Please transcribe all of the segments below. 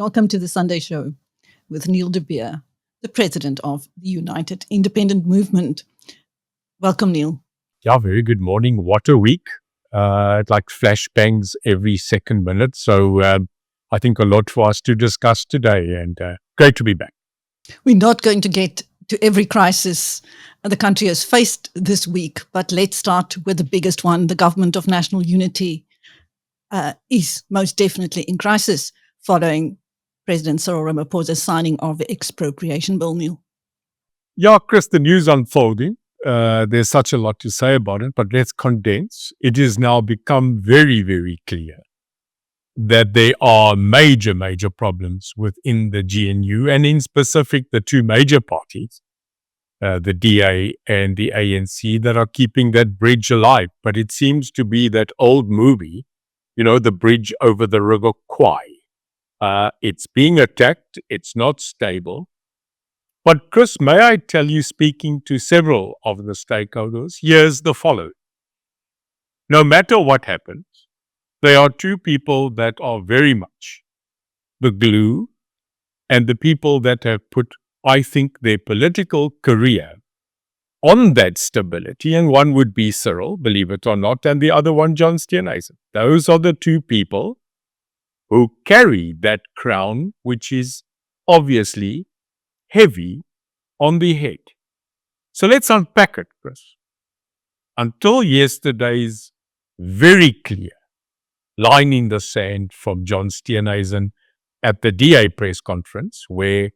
welcome to the Sunday Show with Neil de Beer, the president of the United Independent Movement. Welcome, Neil. Yeah, very good morning. What a week. Like flashbangs every second minute. So I think a lot for us to discuss today, and great to be back. We're not going to get to every crisis the country has faced this week, but let's start with the biggest one. The Government of National Unity is most definitely in crisis following President Cyril Ramaphosa's signing of the Expropriation Bill, Neil. Yeah, Chris, the news unfolding. There's such a lot to say about it, but let's condense. It has now become very, very clear that there are major problems within the GNU, and in specific, the two major parties, the DA and the ANC, that are keeping that bridge alive. But it seems to be that old movie, the bridge over the river Kwai. It's being attacked. It's not stable. But Chris, may I tell you, speaking to several of the stakeholders, here's the following. No matter what happens, there are two people that are very much the glue and the people that have put, I think, their political career on that stability. And one would be Cyril, believe it or not, and the other one, John Steenhuisen. Those are the two people who carry that crown, which is obviously heavy on the head. So let's unpack it, Chris. Until yesterday's very clear line in the sand from John Steenhuisen at the DA press conference, where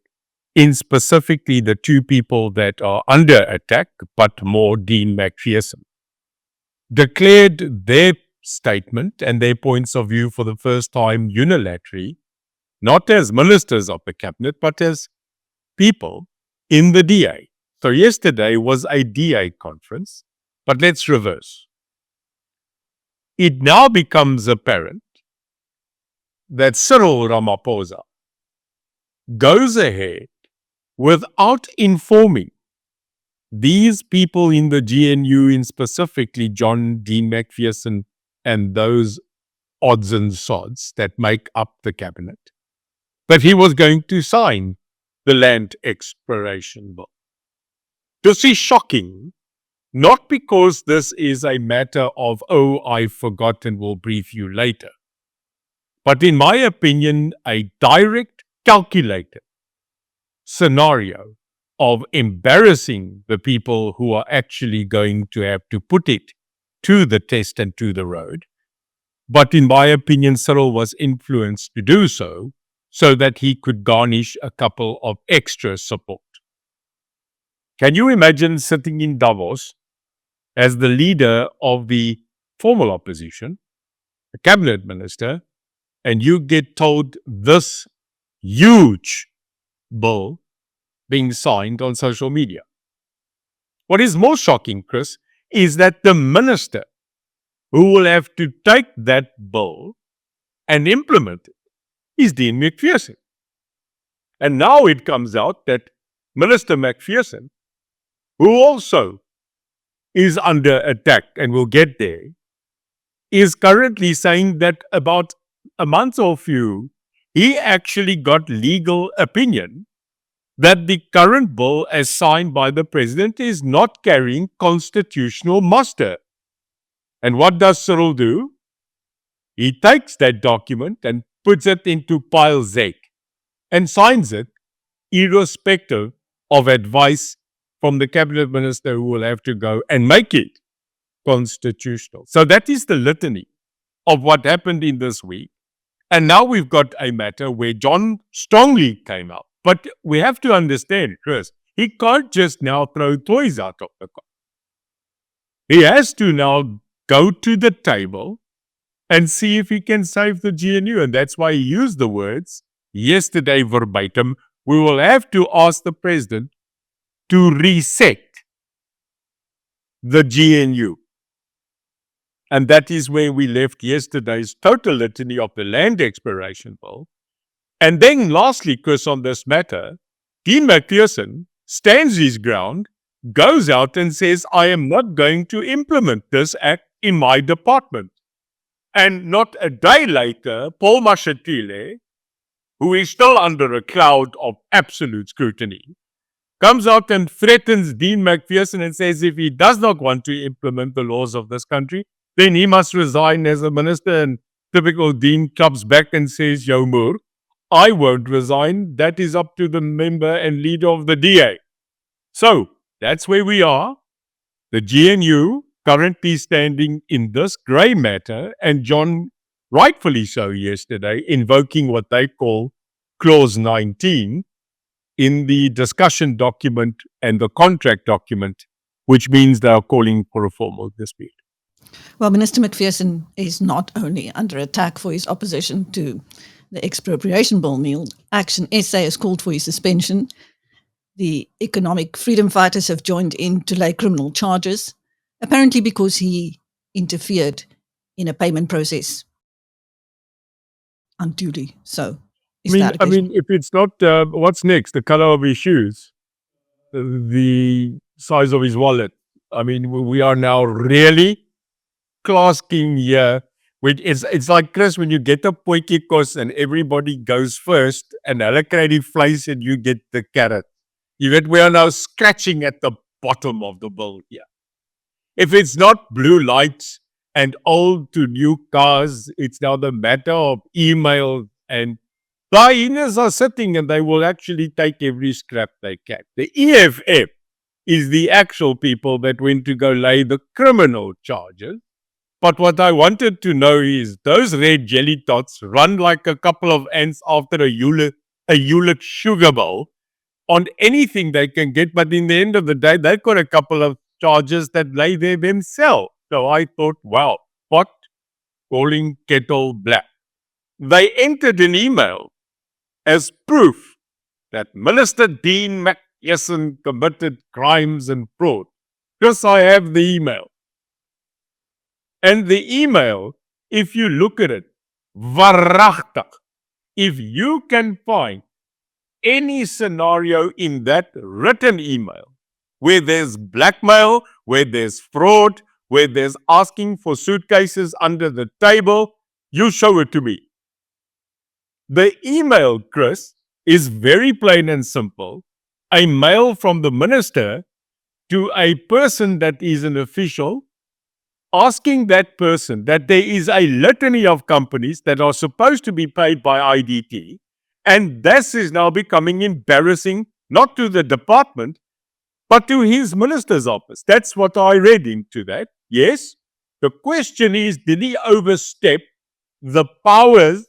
in specifically the two people that are under attack, but more Dean McPherson, declared their statement and their points of view for the first time unilaterally, not as ministers of the cabinet, but as people in the DA. So yesterday was a DA conference, but let's reverse. It now becomes apparent that Cyril Ramaphosa goes ahead without informing these people in the GNU, in specifically Dean McPherson and those odds and sods that make up the cabinet, that he was going to sign the Land Expropriation Bill. This is shocking, not because this is a matter of, I forgot and will brief you later, but in my opinion, a direct, calculated scenario of embarrassing the people who are actually going to have to put it to the test and to the road. But in my opinion, Cyril was influenced to do so that he could garnish a couple of extra support. Can you imagine sitting in Davos as the leader of the formal opposition, a cabinet minister, and you get told this huge bill being signed on social media? What is more shocking, Chris, is that the minister who will have to take that bill and implement it is Dean McPherson. And now it comes out that Minister McPherson, who also is under attack and will get there, is currently saying that about a month or few, he actually got legal opinion that the current bill as signed by the president is not carrying constitutional muster. And what does Cyril do? He takes that document and puts it into pile Z and signs it, irrespective of advice from the cabinet minister who will have to go and make it constitutional. So that is the litany of what happened in this week. And now we've got a matter where John strongly came out. But we have to understand, Chris, he can't just now throw toys out of the car. He has to now go to the table and see if he can save the GNU. And that's why he used the words yesterday verbatim. We will have to ask the president to reset the GNU. And that is where we left yesterday's total litany of the Land Expropriation Bill. And then lastly, Chris, on this matter, Dean McPherson stands his ground, goes out and says, I am not going to implement this act in my department. And not a day later, Paul Mashatile, who is still under a cloud of absolute scrutiny, comes out and threatens Dean McPherson and says if he does not want to implement the laws of this country, then he must resign as a minister. And typical Dean clubs back and says, "Yo, Moore, I won't resign. That is up to the member and leader of the DA." So that's where we are. The GNU currently standing in this grey matter, and John, rightfully so yesterday, invoking what they call Clause 19 in the discussion document and the contract document, which means they are calling for a formal dispute. Well, Minister McPherson is not only under attack for his opposition to the Expropriation Bill. ActionSA has called for his suspension. The economic freedom fighters have joined in to lay criminal charges, apparently because he interfered in a payment process unduly. So, I mean, if it's not, what's next? The color of his shoes, the size of his wallet. I mean, we are now really class king here. It's like, Chris, when you get a potjie kos and everybody goes first and hulle kry die vleis and you get the carrot. You get, we are now scratching at the bottom of the bill here. If it's not blue lights and old to new cars, it's now the matter of email, and the hyenas are sitting and they will actually take every scrap they can. The EFF is the actual people that went to go lay the criminal charges. But what I wanted to know is those red jelly tots run like a couple of ants after a Hewlett sugar bowl on anything they can get. But in the end of the day, they've got a couple of charges that lay there themselves. So I thought, wow, pot calling kettle black. They entered an email as proof that Minister Dean McPherson committed crimes and fraud. Because I have the email. And the email, if you look at it, varachtig, if you can find any scenario in that written email where there's blackmail, where there's fraud, where there's asking for suitcases under the table, you show it to me. The email, Chris, is very plain and simple. A mail from the minister to a person that is an official, asking that person that there is a litany of companies that are supposed to be paid by IDT, and this is now becoming embarrassing, not to the department, but to his minister's office. That's what I read into that. Yes, the question is, did he overstep the powers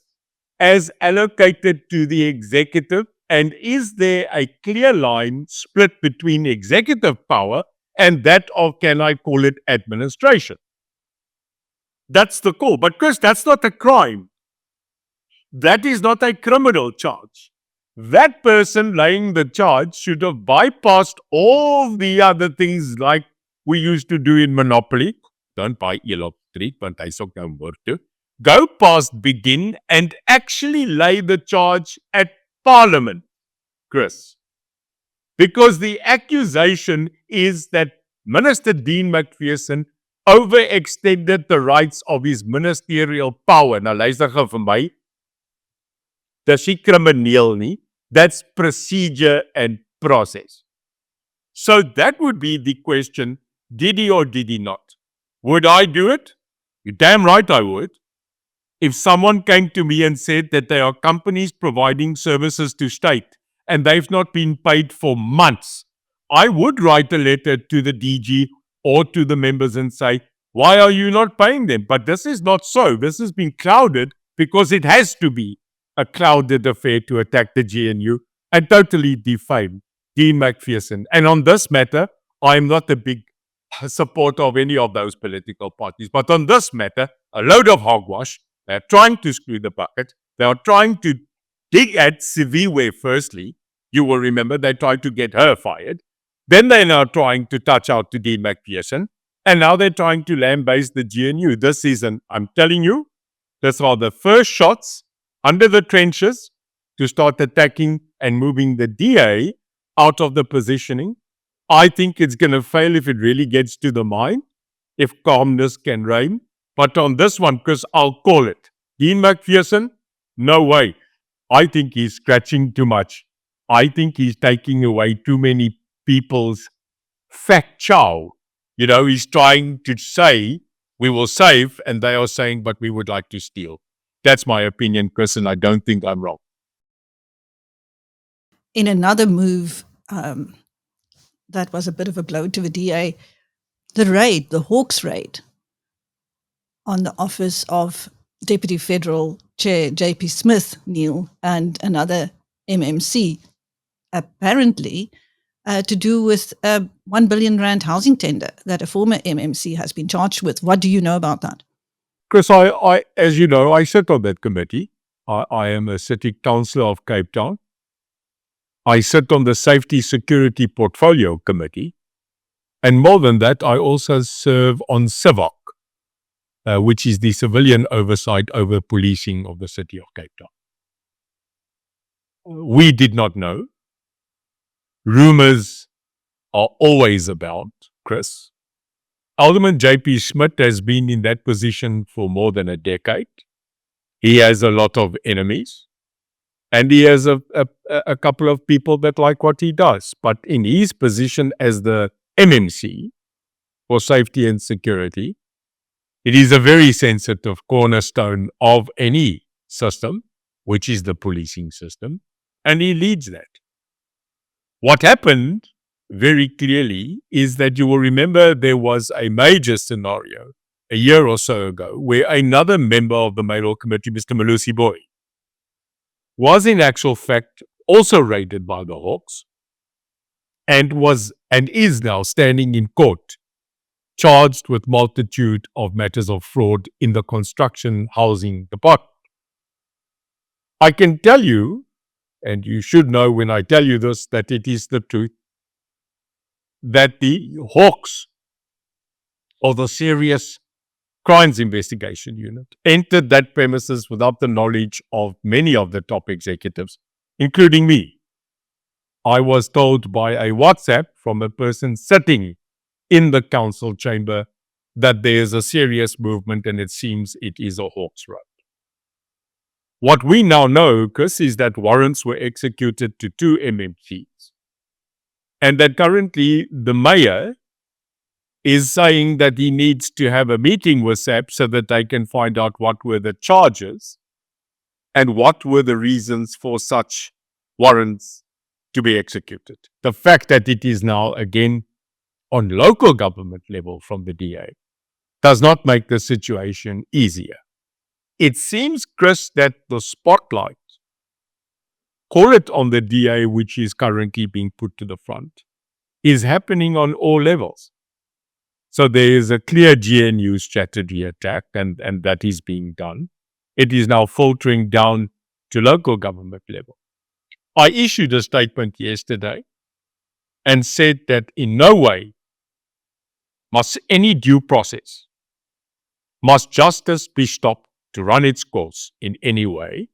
as allocated to the executive, and is there a clear line split between executive power and that of, can I call it, administration? That's the call. But Chris, that's not a crime. That is not a criminal charge. That person laying the charge should have bypassed all the other things like we used to do in Monopoly. Don't buy Elop Street, want hy's ook nou woord toe. Go past begin and actually lay the charge at Parliament, Chris. Because the accusation is that Minister Dean McPherson overextended the rights of his ministerial power. Nou luister gou vir my. Dis nie krimineel nie. That's procedure and process. So that would be the question, did he or did he not? Would I do it? You're damn right I would. If someone came to me and said that there are companies providing services to state and they've not been paid for months, I would write a letter to the DG or to the members and say, why are you not paying them? But this is not so. This has been clouded because it has to be a clouded affair to attack the GNU and totally defame Dean McPherson. And on this matter, I am not a big supporter of any of those political parties. But on this matter, a load of hogwash. They're trying to screw the bucket. They are trying to dig at Siviwe firstly. You will remember they tried to get her fired. Then they're now trying to touch out to Dean McPherson. And now they're trying to lambaste the GNU. This season, I'm telling you, these are the first shots under the trenches to start attacking and moving the DA out of the positioning. I think it's going to fail if it really gets to the mine, if calmness can reign. But on this one, because I'll call it, Dean McPherson, no way. I think he's scratching too much. I think he's taking away too many people's fact chow. He's trying to say, we will save, and they are saying, but we would like to steal. That's my opinion, Chris, and I don't think I'm wrong. In another move that was a bit of a blow to the DA, the Hawks raid on the office of Deputy Federal Chair J.P. Smith, Neil, and another MMC, apparently to do with a 1 billion rand housing tender that a former MMC has been charged with. What do you know about that? Chris, I as you know, I sit on that committee. I am a city councillor of Cape Town. I sit on the Safety Security Portfolio Committee. And more than that, I also serve on CIVOC, which is the civilian oversight over policing of the city of Cape Town. We did not know. Rumors are always about, Chris. Alderman J.P. Smith has been in that position for more than a decade. He has a lot of enemies. And he has a couple of people that like what he does. But in his position as the MMC for safety and security, it is a very sensitive cornerstone of any system, which is the policing system. And he leads that. What happened very clearly is that you will remember there was a major scenario a year or so ago where another member of the mayoral committee, Mr. Malusi Boy, was in actual fact also raided by the Hawks and is now standing in court charged with multitude of matters of fraud in the construction housing department. I can tell you, and you should know when I tell you this, that it is the truth, that the Hawks, or the Serious Crimes Investigation Unit, entered that premises without the knowledge of many of the top executives, including me. I was told by a WhatsApp from a person sitting in the council chamber that there is a serious movement and it seems it is a Hawks raid. What we now know, Chris, is that warrants were executed to 2 MMCs and that currently the mayor is saying that he needs to have a meeting with SAP so that they can find out what were the charges and what were the reasons for such warrants to be executed. The fact that it is now again on local government level from the DA does not make the situation easier. It seems, Chris, that the spotlight, call it on the DA, which is currently being put to the front, is happening on all levels. So there is a clear GNU strategy attack, and that is being done. It is now filtering down to local government level. I issued a statement yesterday and said that in no way must any due process, must justice be stopped to run its course in any way.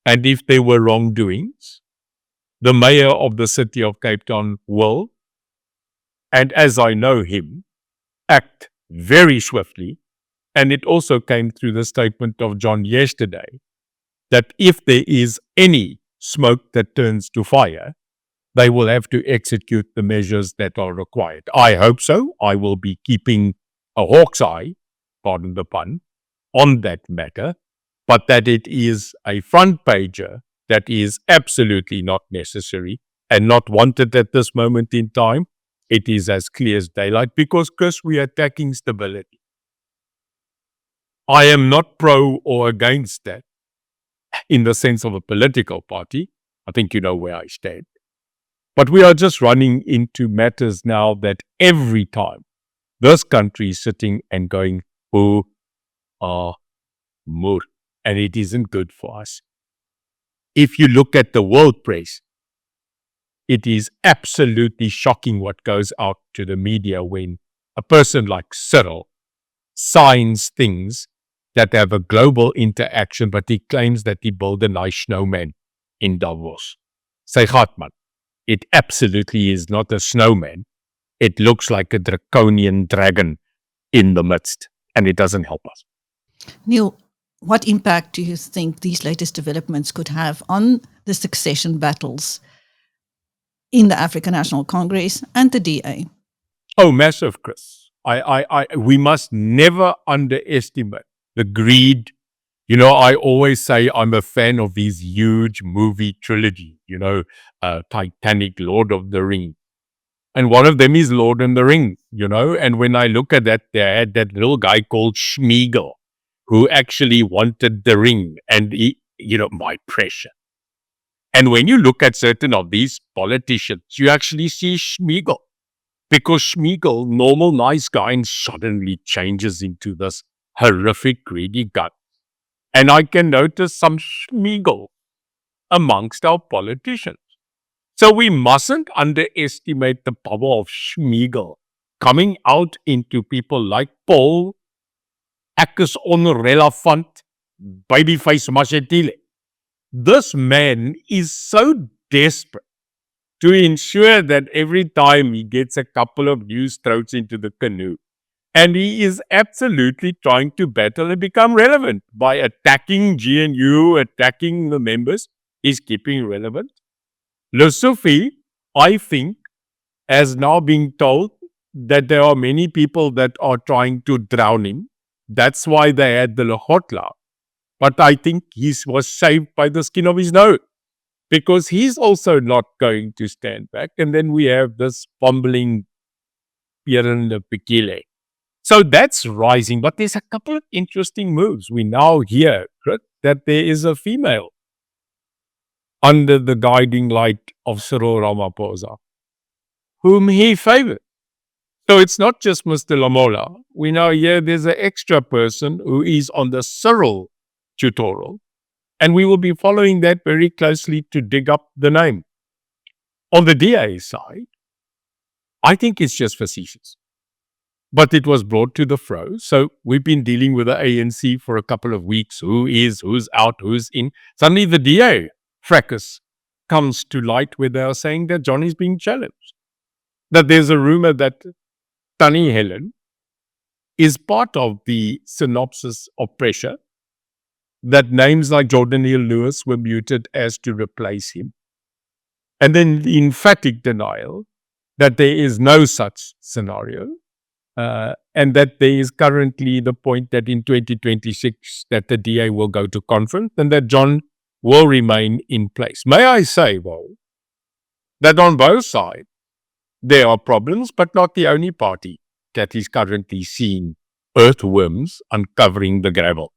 And if there were wrongdoings, the mayor of the city of Cape Town will, and as I know him, act very swiftly. And it also came through the statement of John yesterday that if there is any smoke that turns to fire, they will have to execute the measures that are required. I hope so. I will be keeping a hawk's eye, pardon the pun, on that matter, but that it is a front pager that is absolutely not necessary and not wanted at this moment in time. It is as clear as daylight because, Chris, we are attacking stability. I am not pro or against that in the sense of a political party. I think you know where I stand. But we are just running into matters now that every time this country is sitting and going, oh, more, and it isn't good for us. If you look at the world press, it is absolutely shocking what goes out to the media when a person like Cyril signs things that have a global interaction, but he claims that he built a nice snowman in Davos. Sy gat man. It absolutely is not a snowman. It looks like a draconian dragon in the midst, and it doesn't help us. Neil, what impact do you think these latest developments could have on the succession battles in the African National Congress and the DA? Oh, massive, Chris. We must never underestimate the greed. You know, I always say I'm a fan of these huge movie trilogy, Titanic, Lord of the Rings. And one of them is Lord of the Rings, and when I look at that, they had that little guy called Schmeagol, who actually wanted the ring, and he, my pressure. And when you look at certain of these politicians, you actually see Schmeagol, because Schmeagol, normal nice guy, and suddenly changes into this horrific greedy guy. And I can notice some Schmeagol amongst our politicians. So we mustn't underestimate the power of Schmeagol coming out into people like Paul, Akkus Onrelevant, Babyface Mashatile. This man is so desperate to ensure that every time he gets a couple of new strokes into the canoe, and he is absolutely trying to battle and become relevant by attacking GNU, attacking the members. He's keeping relevant. Lusufi, I think, has now been told that there are many people that are trying to drown him. That's why they had the Lehotla. But I think he was saved by the skin of his nose, because he's also not going to stand back. And then we have this fumbling Pierre Pikile. So that's rising. But there's a couple of interesting moves. We now hear that there is a female under the guiding light of Cyril Ramaphosa, whom he favored. So it's not just Mr. Lamola. We now hear there's an extra person who is on the Cyril tutorial, and we will be following that very closely to dig up the name. On the DA side, I think it's just facetious, but it was brought to the fro. So we've been dealing with the ANC for a couple of weeks. Who is, who's out, who's in. Suddenly the DA fracas comes to light where they are saying that John is being challenged. That there's a rumor that Tannie Helen is part of the synopsis of pressure, that names like Jordan Neal Lewis were muted as to replace him. And then the emphatic denial that there is no such scenario, and that there is currently the point that in 2026 that the DA will go to conference and that John will remain in place. May I say, though, that on both sides, there are problems, but not the only party that is currently seeing earthworms uncovering the gravel.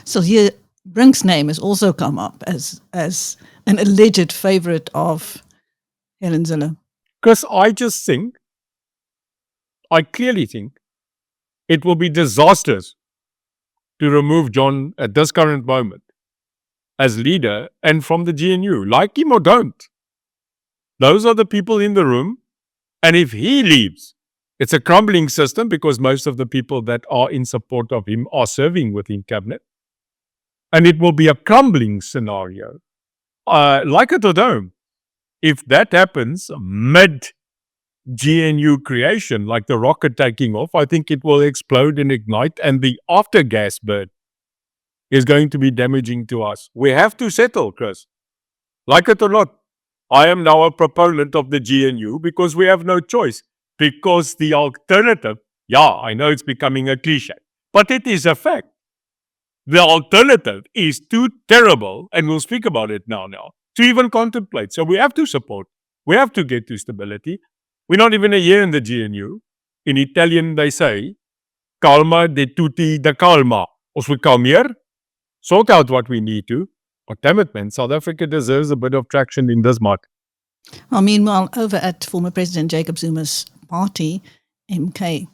So here, Brink's name has also come up as an alleged favourite of Helen Zille. Because I clearly think it will be disastrous to remove John at this current moment as leader and from the GNU. Like him or don't. Those are the people in the room. And if he leaves, it's a crumbling system, because most of the people that are in support of him are serving within cabinet. And it will be a crumbling scenario. Like it or don't, if that happens mid-GNU creation, like the rocket taking off, I think it will explode and ignite, and the after-gas burn is going to be damaging to us. We have to settle, Chris. Like it or not, I am now a proponent of the GNU because we have no choice. Because the alternative, I know it's becoming a cliche, but it is a fact. The alternative is too terrible, and we'll speak about it now, to even contemplate. So we have to support. We have to get to stability. We're not even a year in the GNU. In Italian, they say, calma de tutti da calma. Ons moet kalmeer, sort out what we need to. But damn it, man, South Africa deserves a bit of traction in this market. Well, meanwhile, over at former President Jacob Zuma's party, MK,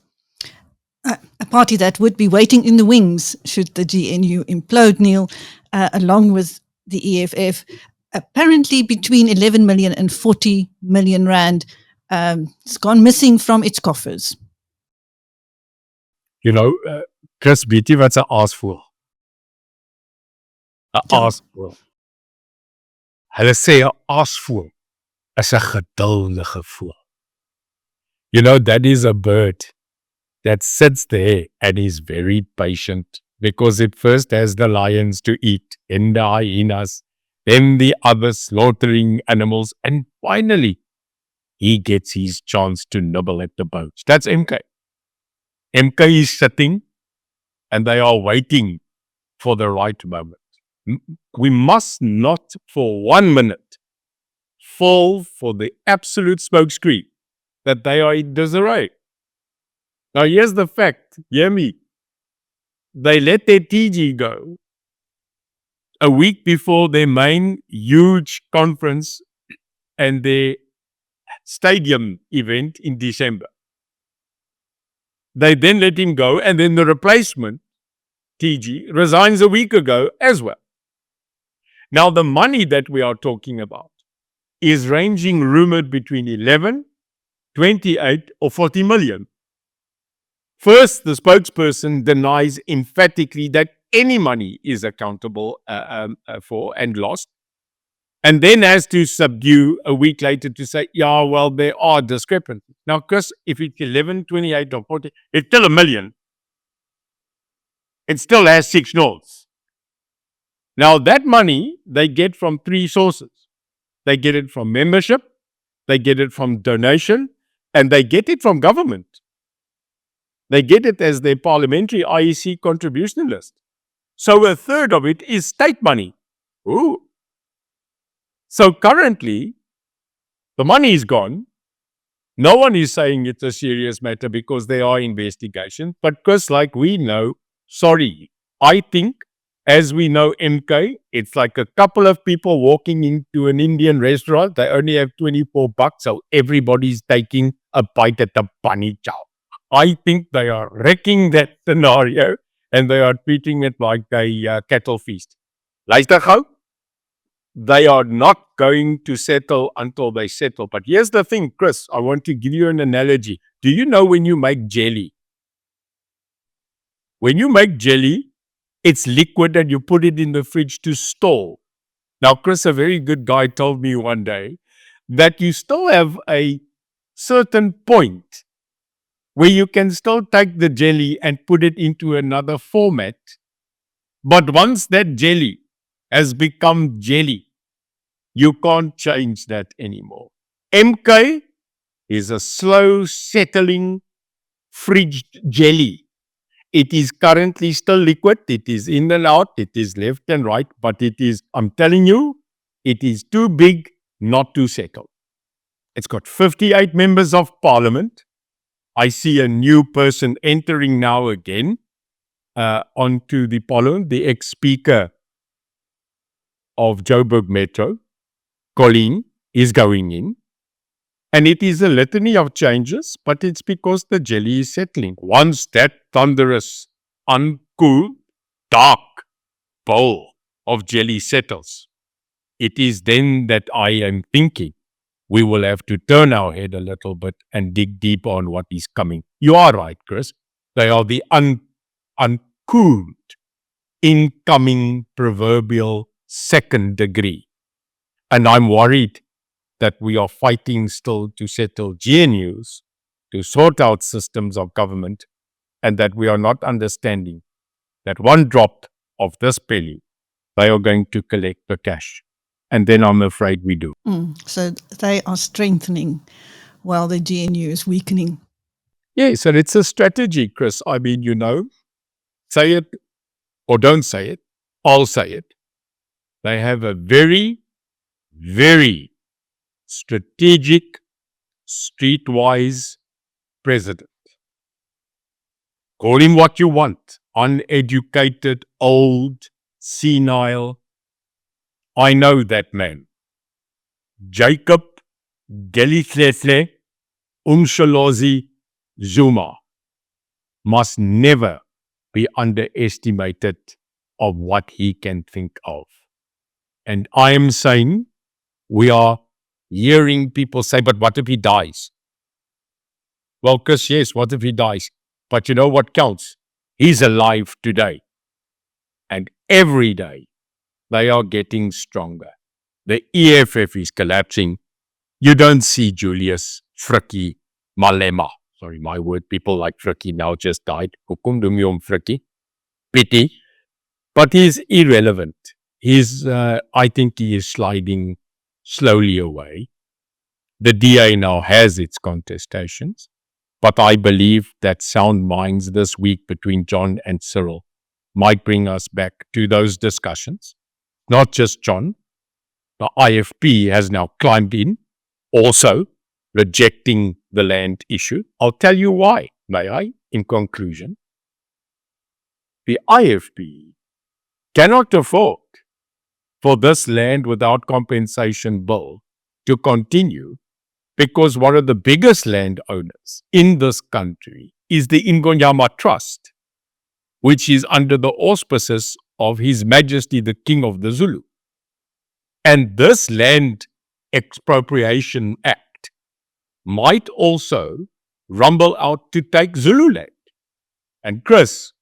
a party that would be waiting in the wings should the GNU implode, Neil, along with the EFF, apparently between 11 million and 40 million rand, it's gone missing from its coffers. Chris, weet jy wat's 'n aasvoël? 'n Aasvoël. Hulle sê 'n aasvoël is 'n geduldige voël. That is a bird that sits there and is very patient because it first has the lions to eat, then the hyenas, then the other slaughtering animals, and finally, he gets his chance to nibble at the bones. That's MK. MK is sitting and they are waiting for the right moment. We must not for 1 minute fall for the absolute smokescreen that they are in disarray. Now, here's the fact. Hear me. They let their TG go a week before their main huge conference and their stadium event in December. They then let him go, and then the replacement, TG, resigns a week ago as well. Now, the money that we are talking about is ranging rumored between 11, 28 or 40 million. First, the spokesperson denies emphatically that any money is accountable for and lost, and then has to subdue a week later to say, yeah, well, there are discrepancies. Now, Chris, if it's 11, 28 or 40, it's still $1 million. It still has 6 nulls. Now, that money they get from 3 sources. They get it from membership, they get it from donation, and they get it from government. They get it as their parliamentary IEC contribution list. So a third of it is state money. Ooh. So currently, the money is gone. No one is saying it's a serious matter because there are investigations. But because like we know, sorry, I think as we know MK, it's like a couple of people walking into an Indian restaurant. They only have $24, so everybody's taking a bite at the bunny chow. I think they are wrecking that scenario and they are treating it like a cattle feast. Luister gou, they are not going to settle until they settle. But here's the thing, Chris, I want to give you an analogy. Do you know when you make jelly? When you make jelly, it's liquid and you put it in the fridge to store. Now, Chris, a very good guy told me one day that you still have a certain point where you can still take the jelly and put it into another format. But once that jelly has become jelly, you can't change that anymore. MK is a slow settling fridged jelly. It is currently still liquid. It is in and out. It is left and right. But it is, I'm telling you, it is too big not to settle. It's got 58 members of parliament. I see a new person entering now again onto the parliament, the ex-speaker of Joburg Metro, Colleen, is going in. And it is a litany of changes, but it's because the jelly is settling. Once that thunderous, uncool, dark bowl of jelly settles, it is then that I am thinking we will have to turn our head a little bit and dig deep on what is coming. You are right, Chris. They are the uncooled, incoming proverbial second degree. And I'm worried that we are fighting still to settle GNUs, to sort out systems of government, and that we are not understanding that one drop of this belly, they are going to collect the cash. And then I'm afraid we do. So they are strengthening while the GNU is weakening. Yes, and it's a strategy, Chris. I mean, you know, say it or don't say it, I'll say it. They have a very, very strategic, streetwise president. Call him what you want. Uneducated, old, senile. I know that man. Jacob Gelitletle Umsholozi Zuma must never be underestimated of what he can think of. And I am saying we are hearing people say, but what if he dies? Well, Chris, yes, what if he dies? But you know what counts? He's alive today. And every day they are getting stronger. The EFF is collapsing. You don't see Julius Frikkie Malema. Sorry, my word, people like Frikkie now just died. Hoekom noem jy hom Frikkie? Pity. But he's irrelevant. I think he is sliding slowly away. The DA now has its contestations, but I believe that sound minds this week between John and Cyril might bring us back to those discussions. Not just John, the IFP has now climbed in, also rejecting the land issue. I'll tell you why, may I, in conclusion. The IFP cannot afford for this land without compensation bill to continue, because one of the biggest landowners in this country is the Ingonyama Trust, which is under the auspices of His Majesty the King of the Zulu. And this Land Expropriation Act might also rumble out to take Zululand. And Chris,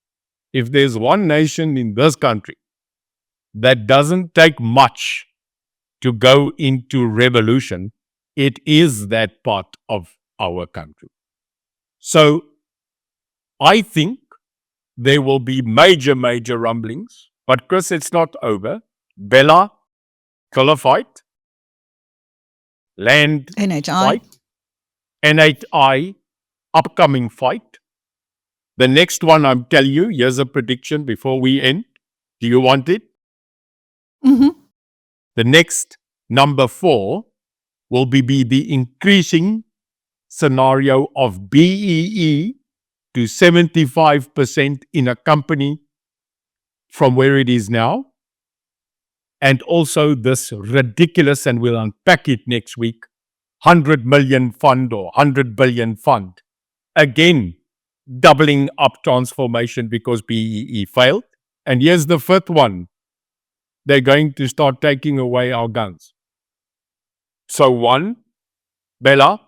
if there's one nation in this country that doesn't take much to go into revolution, it is that part of our country. So I think there will be major rumblings. But Chris, it's not over. Bella, killer fight. Land NHI. fight. NHI, upcoming fight. The next one, I'm telling you, here's a prediction before we end. Do you want it? Mm-hmm. The next, number 4, will be the increasing scenario of BEE to 75% in a company from where it is now. And also this ridiculous, and we'll unpack it next week, 100 million fund or 100 billion fund. Again, doubling up transformation because BEE failed. And here's the 5th one. They're going to start taking away our guns. So 1, Bella.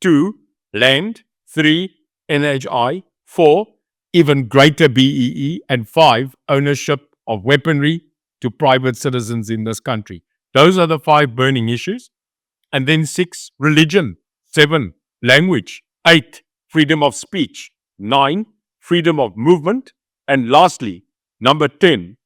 2, land. 3, NHI. 4, even greater BEE. And 5, ownership of weaponry to private citizens in this country. Those are the 5 burning issues. And then 6, religion. 7, language. 8, freedom of speech. 9, freedom of movement. And lastly, number 10,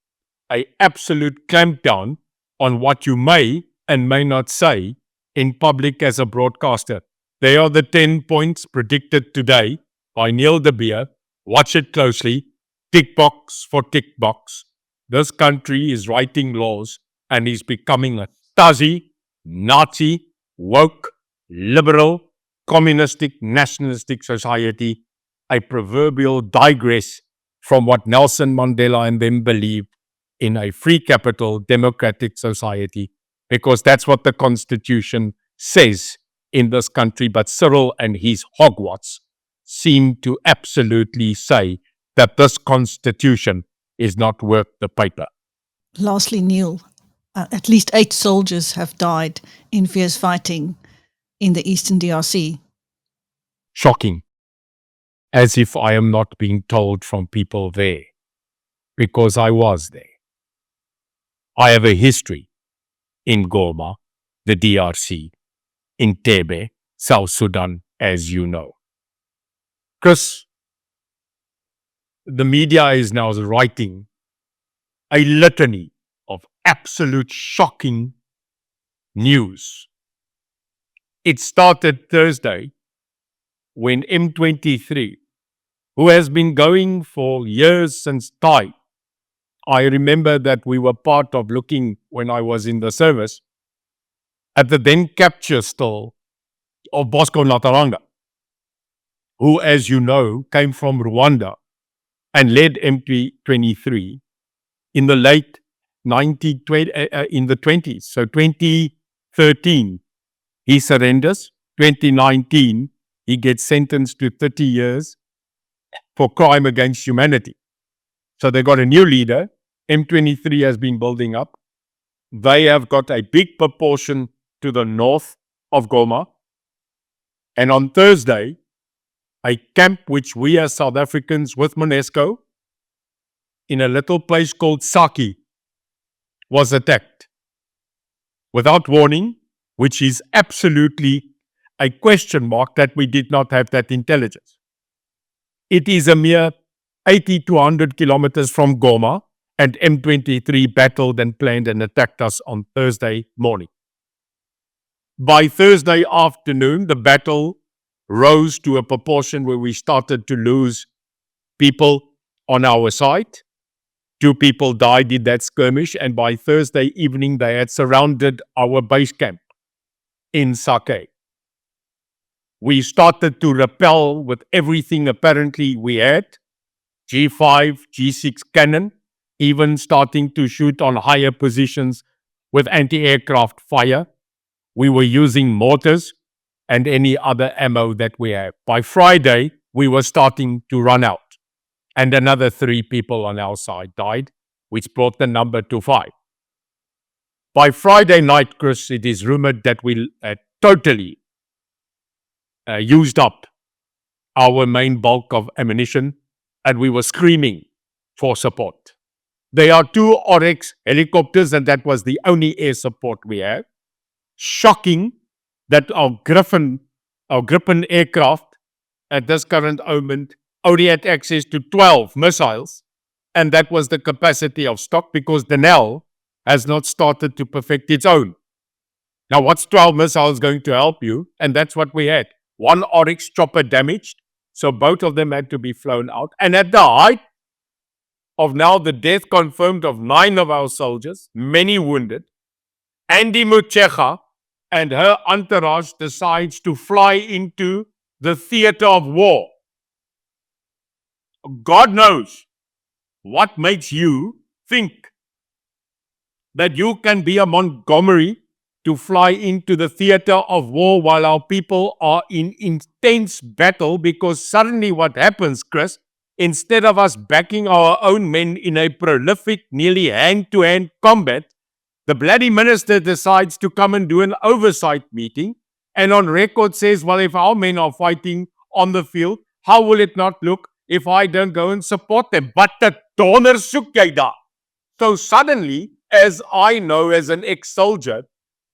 an absolute clampdown on what you may and may not say in public as a broadcaster. They are the 10 points predicted today by Neil de Beer. Watch it closely. Tick box for tick box. This country is writing laws and is becoming a Stasi, Nazi, woke, liberal, communistic, nationalistic society. I proverbial digress from what Nelson Mandela and them believed in a free capital democratic society, because that's what the Constitution says in this country. But Cyril and his Hogwarts seem to absolutely say that this Constitution is not worth the paper. Lastly, Neil, at least 8 soldiers have died in fierce fighting in the Eastern DRC. Shocking. As if I am not being told from people there, because I was there. I have a history in Goma, the DRC, in Tebe, South Sudan, as you know. Chris, the media is now writing a litany of absolute shocking news. It started Thursday when M23, who has been going for years since time. I remember that we were part of looking, when I was in the service, at the then capture still of Bosco Nataranga, who, as you know, came from Rwanda and led M23 in the late in the 20s. So 2013, he surrenders. 2019, he gets sentenced to 30 years for crime against humanity. So they got a new leader. M23 has been building up. They have got a big proportion to the north of Goma. And on Thursday, a camp which we as South Africans with UNESCO in a little place called Saki was attacked without warning, which is absolutely a question mark that we did not have that intelligence. It is a mere 80 to 100 kilometers from Goma, and M23 battled and planned and attacked us on Thursday morning. By Thursday afternoon, the battle rose to a proportion where we started to lose people on our side. 2 people died in that skirmish, and by Thursday evening, they had surrounded our base camp in Sake. We started to repel with everything apparently we had, G5, G6 cannon, even starting to shoot on higher positions with anti-aircraft fire. We were using mortars and any other ammo that we have. By Friday, we were starting to run out, and another 3 people on our side died, which brought the number to 5. By Friday night, Chris, it is rumored that we had totally used up our main bulk of ammunition, and we were screaming for support. There are 2 Oryx helicopters, and that was the only air support we had. Shocking that our Gripen aircraft at this current moment only had access to 12 missiles, and that was the capacity of stock because Denel has not started to perfect its own. Now, what's 12 missiles going to help you? And that's what we had. 1 Oryx chopper damaged, so both of them had to be flown out. And at the height of now the death confirmed of 9 of our soldiers, many wounded, Andy Muchecha and her entourage decides to fly into the theater of war. God knows what makes you think that you can be a Montgomery to fly into the theater of war while our people are in intense battle, because suddenly what happens, Chris, instead of us backing our own men in a prolific, nearly hand-to-hand combat, the bloody minister decides to come and do an oversight meeting and on record says, well, if our men are fighting on the field, how will it not look if I don't go and support them? But the donder soek jy daar. So suddenly, as I know as an ex-soldier,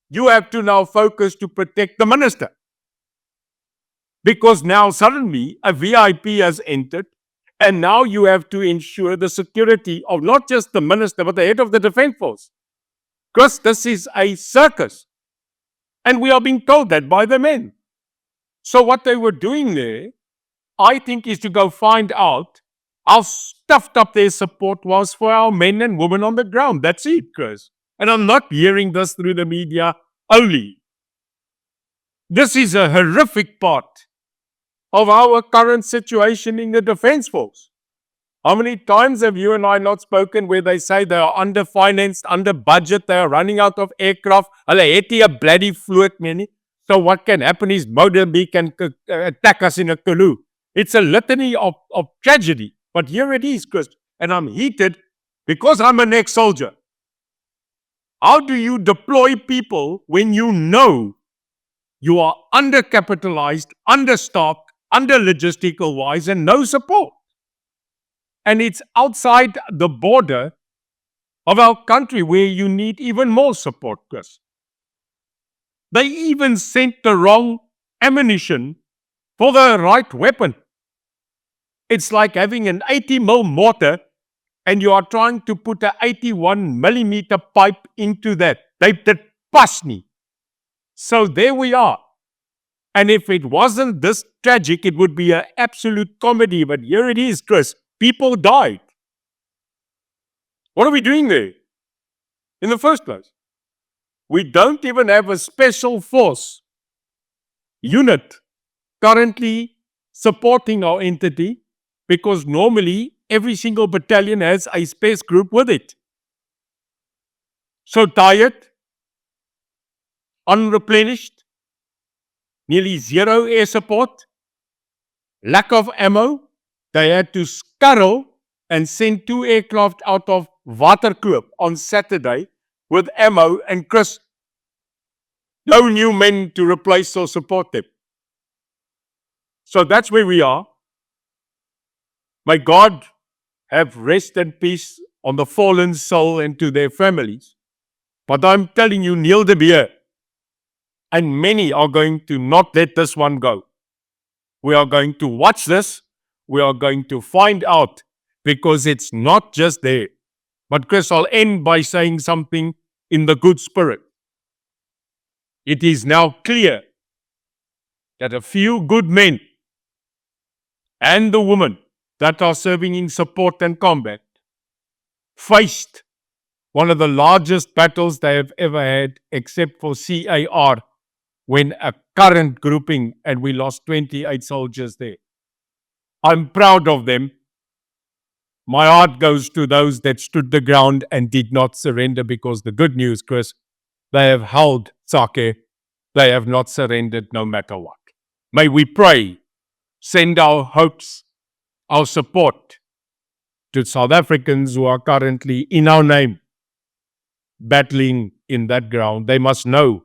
you have to now focus to protect the minister. Because now suddenly a VIP has entered, and now you have to ensure the security of not just the minister, but the head of the defense force. Because this is a circus. And we are being told that by the men. So what they were doing there, I think, is to go find out how stuffed up their support was for our men and women on the ground. That's it, Chris. And I'm not hearing this through the media only. This is a horrific part of our current situation in the defense force. How many times have you and I not spoken where they say they are underfinanced, under budget, they are running out of aircraft, hulle het nie 'n bloody vloot meer nie. So what can happen is Mozambique can attack us in a canoe. It's a litany of tragedy. But here it is, Chris, and I'm heated because I'm an ex-soldier. How do you deploy people when you know you are undercapitalized, understaffed, under logistical wise, and no support? And it's outside the border of our country where you need even more support, Chris. They even sent the wrong ammunition for the right weapon. It's like having an 80mm mortar and you are trying to put an 81mm pipe into that. They did pas nie. So there we are. And if it wasn't this tragic, it would be an absolute comedy. But here it is, Chris. People died. What are we doing there in the first place? We don't even have a special force unit currently supporting our entity, because normally every single battalion has a space group with it. So tired, unreplenished, nearly zero air support, lack of ammo. They had to scuttle and send 2 aircraft out of Waterkoop on Saturday with ammo, and Chris, no new men to replace or support them. So that's where we are. May God have rest and peace on the fallen soul and to their families. But I'm telling you, Neil de Beer and many are going to not let this one go. We are going to watch this. We are going to find out because it's not just there. But Chris, I'll end by saying something in the good spirit. It is now clear that a few good men and the women that are serving in support and combat faced one of the largest battles they have ever had, except for CAR, when a current grouping, and we lost 28 soldiers there. I'm proud of them. My heart goes to those that stood the ground and did not surrender, because the good news, Chris, they have held Sake. They have not surrendered no matter what. May we pray, send our hopes, our support to South Africans who are currently in our name battling in that ground. They must know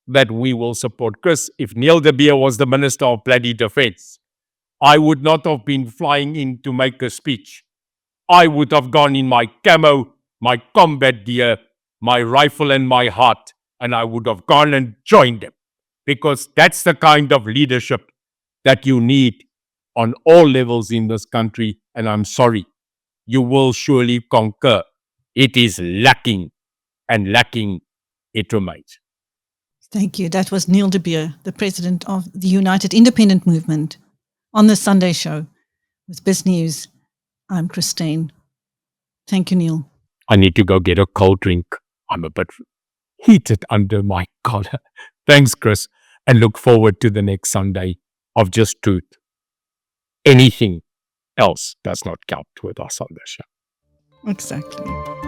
that we will support. Chris, if Neil de Beer was the Minister of Bloody Defence, I would not have been flying in to make a speech. I would have gone in my camo, my combat gear, my rifle and my heart, and I would have gone and joined them, because that's the kind of leadership that you need on all levels in this country. And I'm sorry, you will surely conquer. It is lacking, and lacking it remains. Thank you. That was Neil de Beer, the president of the United Independent Movement, on the Sunday show with Biz News. I'm Christine. Thank you, Neil. I need to go get a cold drink. I'm a bit heated under my collar. Thanks, Chris, and look forward to the next Sunday of Just Truth. Anything else does not count with us on this show. Exactly.